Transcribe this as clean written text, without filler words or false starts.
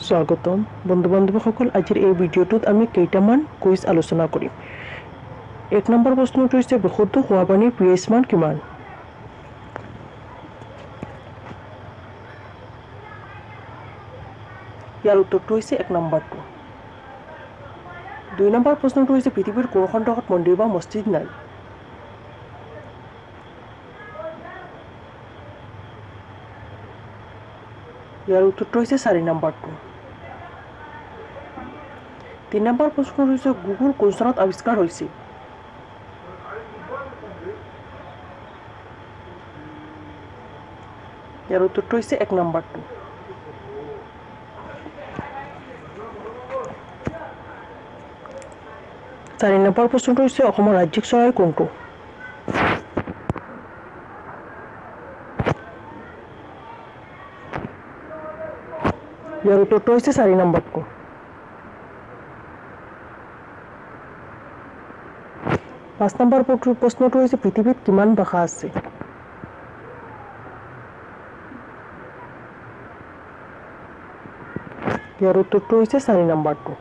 স্বাগতম বন্ধু বান্ধৱীসকল আজিৰ এই ভিডিঅ'টোত আমি কেইটামান কুইজ আলোচনা কৰিম। 1 নম্বৰ প্ৰশ্নটো হৈছে বিশুদ্ধ খোৱা পানীৰ pH মান কিমান? ইয়াৰ উত্তৰটো হৈছে 1 নম্বৰটো। 2 নম্বৰ প্ৰশ্নটো হৈছে পৃথিৱীৰ কোনখন দেশত মন্দিৰ বা মছজিদ নাই? ইয়াৰ উত্তৰটো হৈছে 4 নম্বৰটো। 3 নম্বৰ প্ৰশ্নটো হৈছে গুগল কোন চনত আৱিষ্কাৰ হৈছিল? ইয়াৰ উত্তৰটো হৈছে 1 নম্বৰটো। 4 নম্বৰ প্ৰশ্নটো হৈছে অসমৰ ৰাজ্যিক চৰাই কোনটো? ইয়াৰ উত্তৰটো হৈছে 4 নম্বৰটো। 5 নম্বৰ প্ৰশ্নটো হৈছে পৃথিৱীত কিমান ভাষা আছে? ইয়াৰ উত্তৰটো হৈছে 4 নম্বৰটো।